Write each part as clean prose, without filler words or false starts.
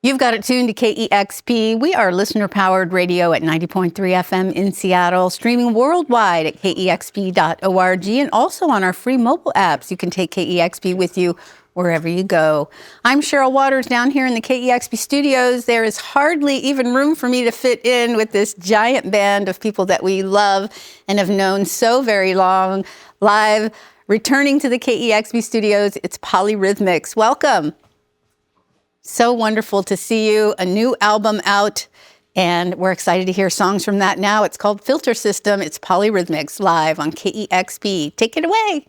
You've got it tuned to KEXP. We are listener-powered radio at 90.3 FM in Seattle, streaming worldwide at kexp.org, and also on our free mobile apps. You can take KEXP with you wherever you go. I'm Cheryl Waters down here in the KEXP studios. There is hardly even room for me to fit in with this giant band of people that we love and have known so very long. Live, returning to the KEXP studios, it's Polyrhythmics. Welcome. So wonderful to see you. A new album out, and we're excited to hear songs from that now. It's called Filter System. It's Polyrhythmics live on KEXP. Take it away.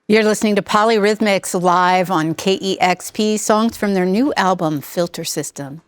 You're listening to Polyrhythmics live on KEXP, songs from their new album, Filter System.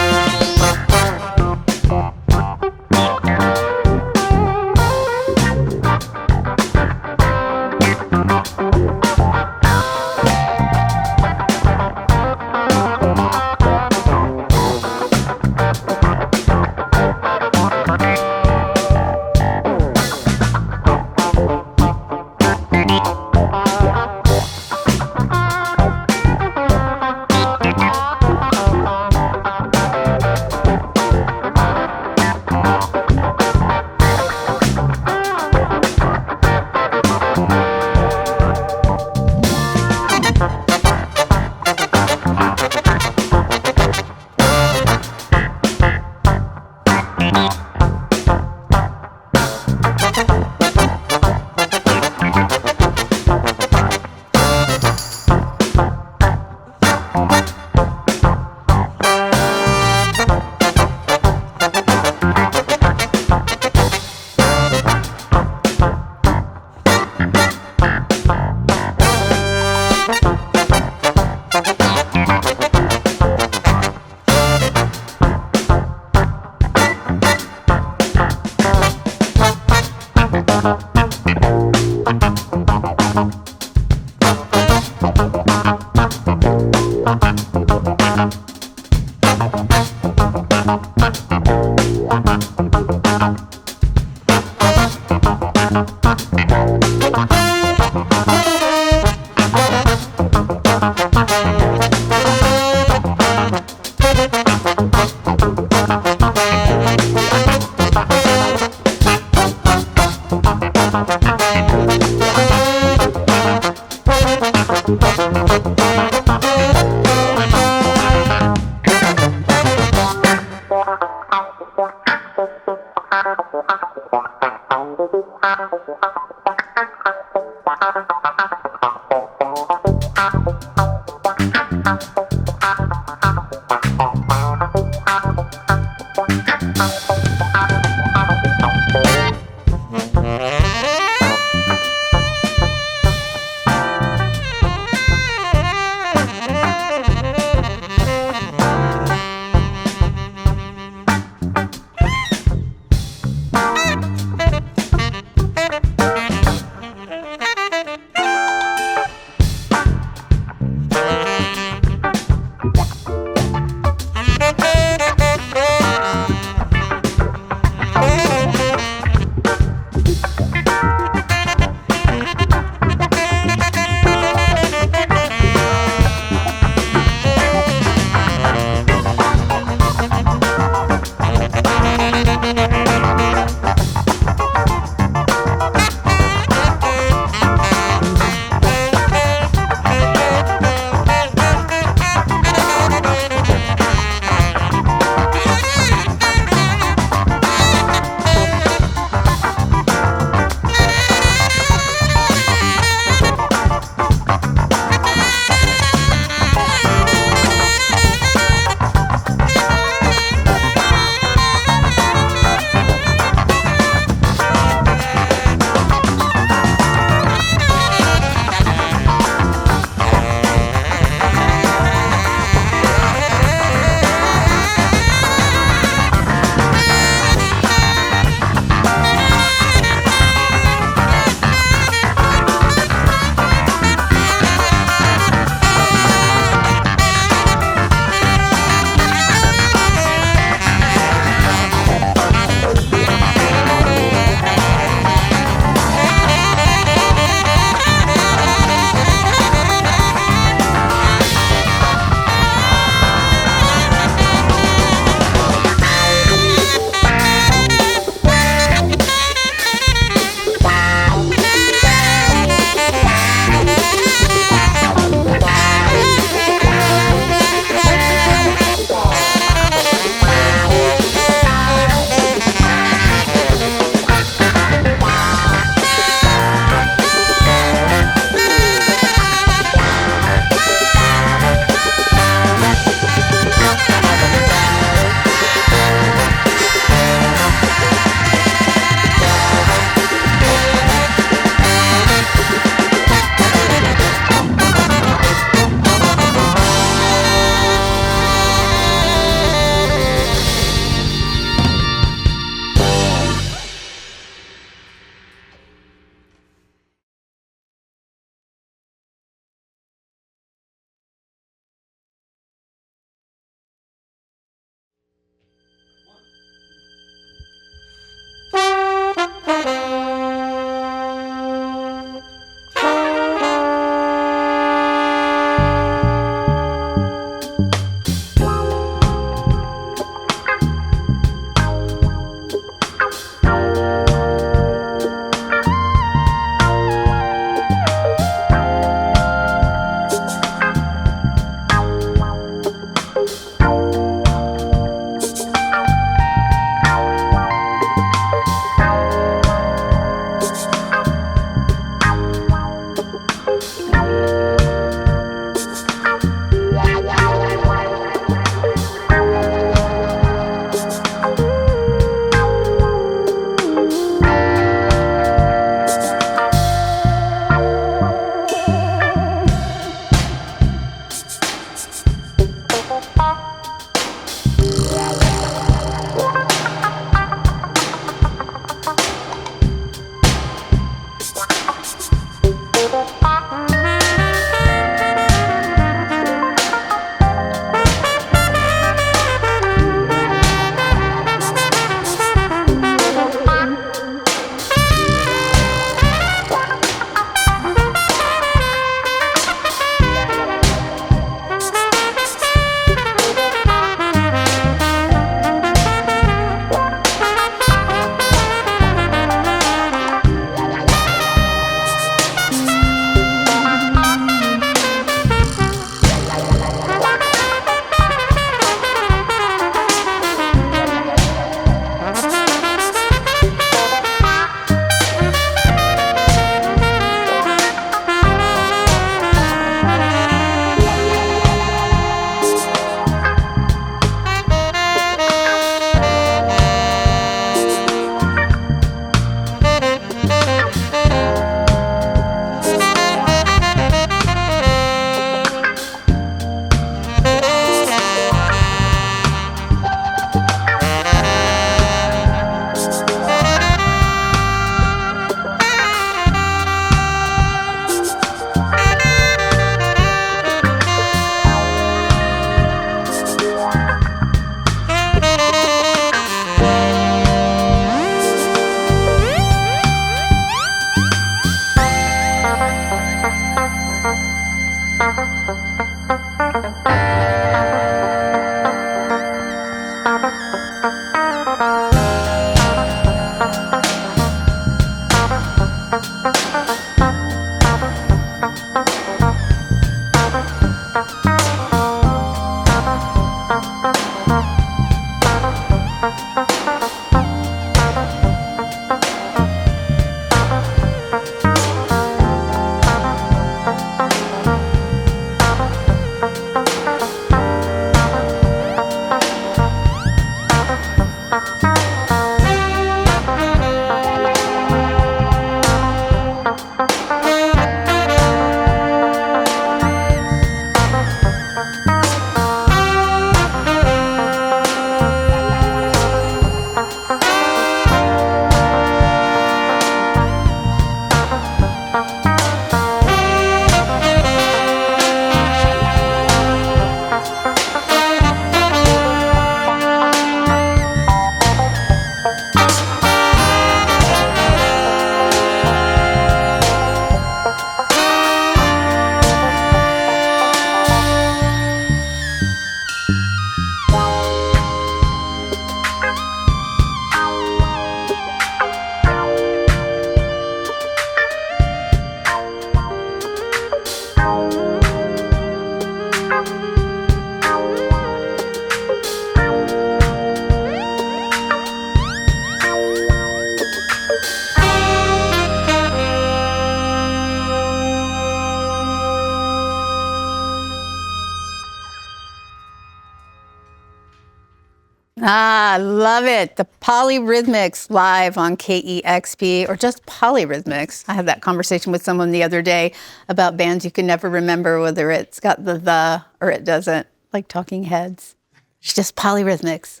Ah, love it. The Polyrhythmics live on KEXP, or just Polyrhythmics. I had that conversation with someone the other day about bands you can never remember, whether it's got the or it doesn't, like Talking Heads. It's just Polyrhythmics.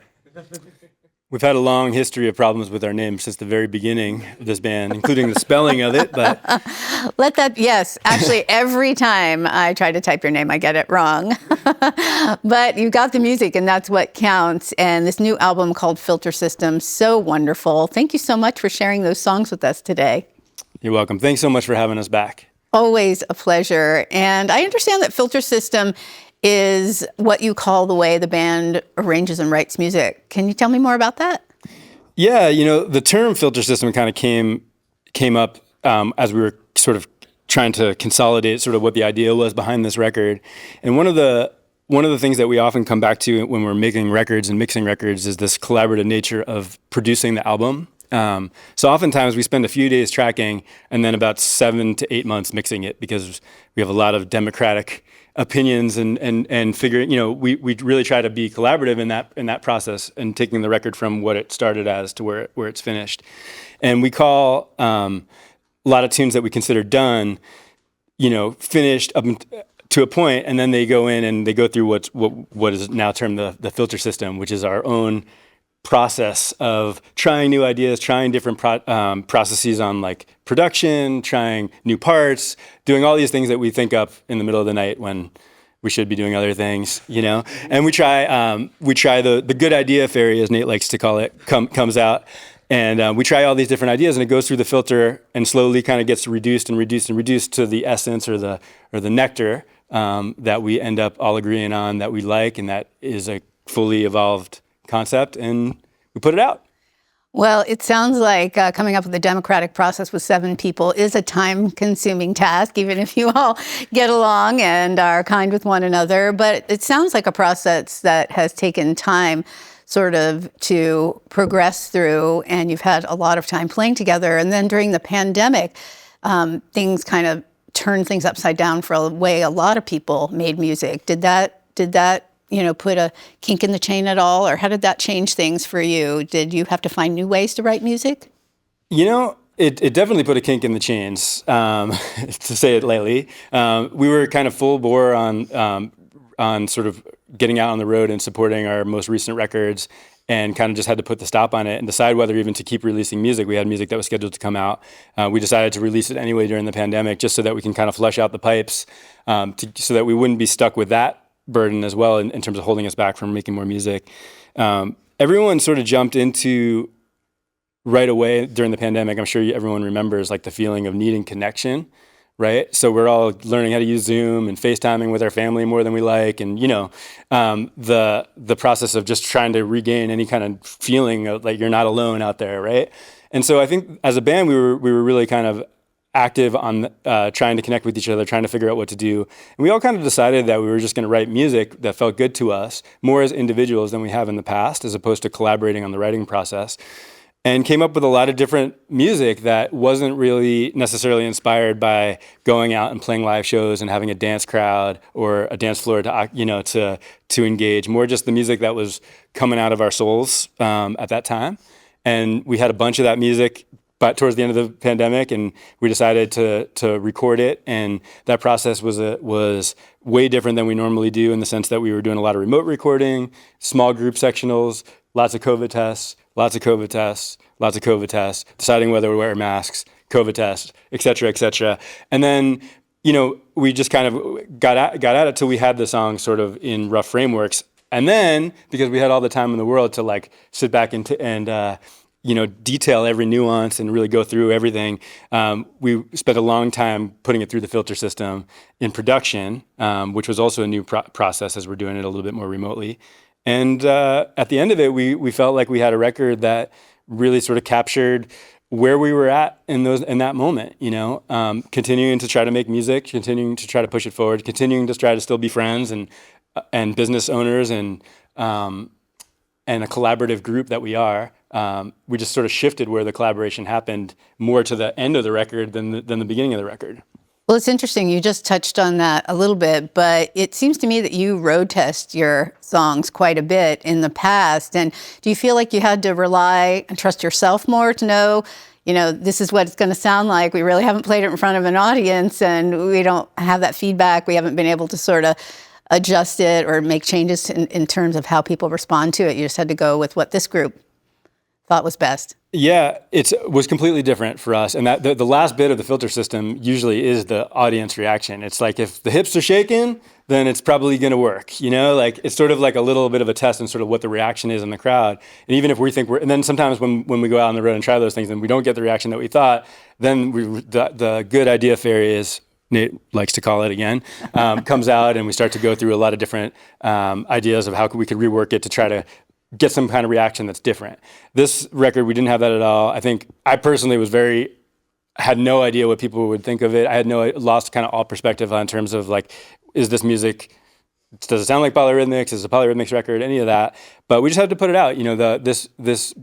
We've had a long history of problems with our name since the very beginning of this band, including the spelling of it, but... Yes, actually, every time I try to type your name, I get it wrong. But you got the music, and that's what counts. And this new album called Filter System, so wonderful. Thank you so much for sharing those songs with us today. You're welcome. Thanks so much for having us back. Always a pleasure. And I understand that Filter System is what you call the way the band arranges and writes music. Can you tell me more about that? Yeah, the term filter system kind of came up as we were sort of trying to consolidate sort of what the idea was behind this record. And one of the things that we often come back to when we're making records and mixing records is this collaborative nature of producing the album. So oftentimes we spend a few days tracking and then about 7 to 8 months mixing it, because we have a lot of democratic opinions and figuring, we really try to be collaborative in that process and taking the record from what it started as to where it's finished. And we call a lot of tunes that we consider done, finished up to a point, and then they go in and they go through what is now termed the filter system, which is our own process of trying new ideas, trying different processes on like production, trying new parts, doing all these things that we think up in the middle of the night when we should be doing other things, And we try the good idea fairy, as Nate likes to call it, comes out, and we try all these different ideas, and it goes through the filter and slowly kind of gets reduced to the essence or the nectar that we end up all agreeing on that we like, and that is a fully evolved concept, and we put it out. Well, it sounds like coming up with a democratic process with 7 people is a time-consuming task, even if you all get along and are kind with one another. But it sounds like a process that has taken time sort of to progress through, and you've had a lot of time playing together. And then during the pandemic, things kind of turned things upside down for a way a lot of people made music. Did that put a kink in the chain at all, or how did that change things for you? Did you have to find new ways to write music? It definitely put a kink in the chains, to say it lightly. We were kind of full bore on sort of getting out on the road and supporting our most recent records, and kind of just had to put the stop on it and decide whether even to keep releasing music. We had music that was scheduled to come out. We decided to release it anyway during the pandemic, just so that we can kind of flush out the pipes, so that we wouldn't be stuck with that burden as well in terms of holding us back from making more music. Everyone sort of jumped into right away during the pandemic. I'm sure everyone remembers like the feeling of needing connection, right? So we're all learning how to use Zoom and FaceTiming with our family more than we like, and the process of just trying to regain any kind of feeling of like you're not alone out there, right? And so I think as a band we were really kind of active on trying to connect with each other, trying to figure out what to do. And we all kind of decided that we were just going to write music that felt good to us, more as individuals than we have in the past, as opposed to collaborating on the writing process. And came up with a lot of different music that wasn't really necessarily inspired by going out and playing live shows and having a dance crowd or a dance floor to engage. More just the music that was coming out of our souls at that time. And we had a bunch of that music, but towards the end of the pandemic, and we decided to record it. And that process was way different than we normally do, in the sense that we were doing a lot of remote recording, small group sectionals, lots of COVID tests, deciding whether to wear masks, COVID tests, et cetera. And then, we just kind of got at it till we had the song sort of in rough frameworks. And then, because we had all the time in the world to like sit back and detail every nuance and really go through everything, we spent a long time putting it through the filter system in production, which was also a new process as we're doing it a little bit more remotely. And at the end of it, we felt like we had a record that really sort of captured where we were at in that moment, continuing to try to make music, continuing to try to push it forward, continuing to try to still be friends and business owners and a collaborative group that we are. We just sort of shifted where the collaboration happened more to the end of the record than the beginning of the record. Well, it's interesting. You just touched on that a little bit, but it seems to me that you road test your songs quite a bit in the past. And do you feel like you had to rely and trust yourself more to know, this is what it's going to sound like? We really haven't played it in front of an audience, and we don't have that feedback. We haven't been able to sort of adjust it or make changes in terms of how people respond to it. You just had to go with what this group thought was best. Yeah, it was completely different for us. And that the last bit of the filter system usually is the audience reaction. It's like, if the hips are shaking, then it's probably going to work. It's sort of like a little bit of a test and sort of what the reaction is in the crowd. And even if we think and then sometimes when we go out on the road and try those things and we don't get the reaction that we thought, then the good idea fairy, is Nate likes to call it again, comes out, and we start to go through a lot of different ideas of how we could rework it to try to get some kind of reaction that's different. This record, we didn't have that at all. I think I personally had no idea what people would think of it. I had lost kind of all perspective on terms of like, is this music, does it sound like Polyrhythmics? Is it a Polyrhythmics record? Any of that. But we just had to put it out. This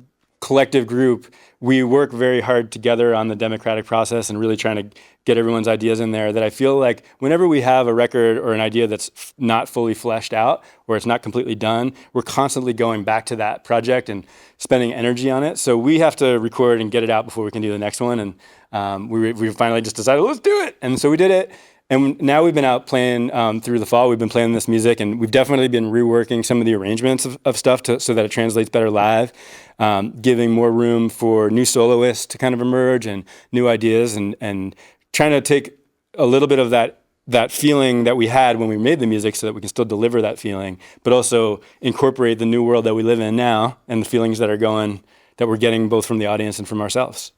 collective group, we work very hard together on the democratic process and really trying to get everyone's ideas in there, that I feel like whenever we have a record or an idea that's not fully fleshed out, or it's not completely done, we're constantly going back to that project and spending energy on it. So we have to record and get it out before we can do the next one. And we finally just decided, let's do it. And so we did it. And now we've been out playing through the fall. We've been playing this music, and we've definitely been reworking some of the arrangements of stuff so that it translates better live, giving more room for new soloists to kind of emerge and new ideas, and trying to take a little bit of that feeling that we had when we made the music so that we can still deliver that feeling, but also incorporate the new world that we live in now and the feelings that we're getting both from the audience and from ourselves.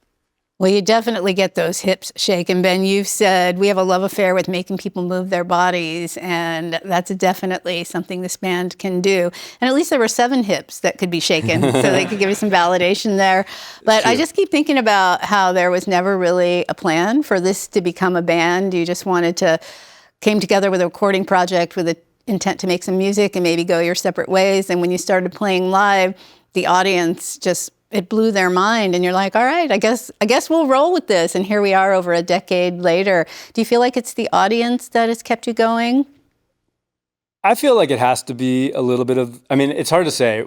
Well, you definitely get those hips shaken, Ben. You've said we have a love affair with making people move their bodies, and that's definitely something this band can do. And at least there were 7 hips that could be shaken, so they could give you some validation there. But I just keep thinking about how there was never really a plan for this to become a band. You just came together with a recording project with the intent to make some music and maybe go your separate ways. And when you started playing live, the audience it blew their mind, and you're like, all right, I guess we'll roll with this. And here we are over a decade later. Do you feel like it's the audience that has kept you going? I feel like it has to be a little bit of, it's hard to say.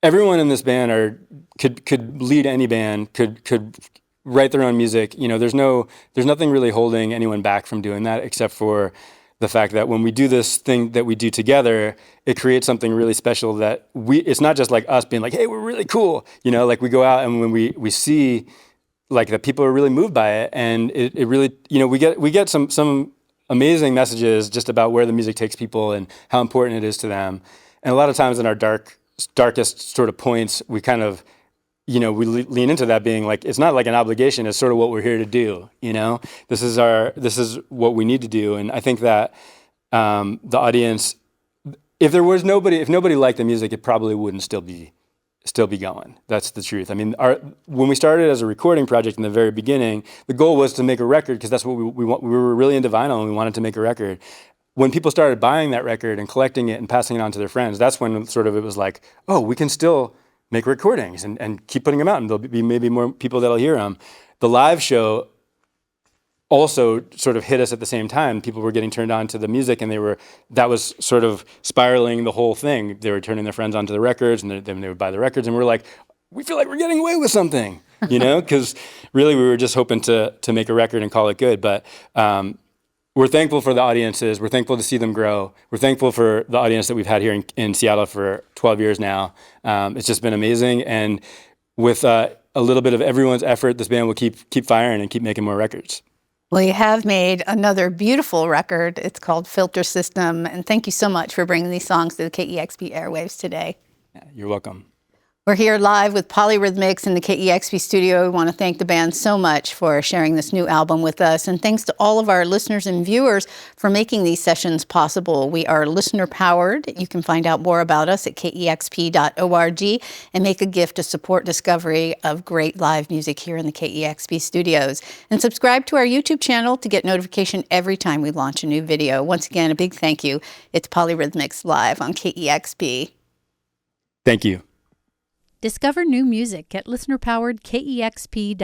Everyone in this band could lead any band, could write their own music. There's nothing really holding anyone back from doing that, except for the fact that when we do this thing that we do together, it creates something really special that it's not just like us being like, hey, we're really cool. Like we go out and when we see like that people are really moved by it, and it really, we get some amazing messages just about where the music takes people and how important it is to them. And a lot of times in our darkest sort of points, we kind of, we lean into that being like, it's not like an obligation, it's sort of what we're here to do, This is what we need to do. And I think that the audience, if nobody liked the music, it probably wouldn't still be still be going. That's the truth. I mean, when we started as a recording project in the very beginning, the goal was to make a record because that's what we want. We were really into vinyl and we wanted to make a record. When people started buying that record and collecting it and passing it on to their friends, that's when sort of it was like, oh, we can still make recordings and keep putting them out, and there'll be maybe more people that'll hear them. The live show also sort of hit us at the same time. People were getting turned on to the music, and that was sort of spiraling the whole thing. They were turning their friends onto the records, and then they would buy the records, and we're like, we feel like we're getting away with something, because really we were just hoping to make a record and call it good. But we're thankful for the audiences. We're thankful to see them grow. We're thankful for the audience that we've had here in Seattle for 12 years now. It's just been amazing, and with a little bit of everyone's effort, this band will keep firing and keep making more records. Well, you have made another beautiful record. It's called Filter System. And thank you so much for bringing these songs to the KEXP airwaves today. Yeah, you're welcome. We're here live with Polyrhythmics in the KEXP studio. We want to thank the band so much for sharing this new album with us. And thanks to all of our listeners and viewers for making these sessions possible. We are listener-powered. You can find out more about us at KEXP.org and make a gift to support discovery of great live music here in the KEXP studios. And subscribe to our YouTube channel to get notification every time we launch a new video. Once again, a big thank you. It's Polyrhythmics live on KEXP. Thank you. Discover new music at listener-powered KEXP.org.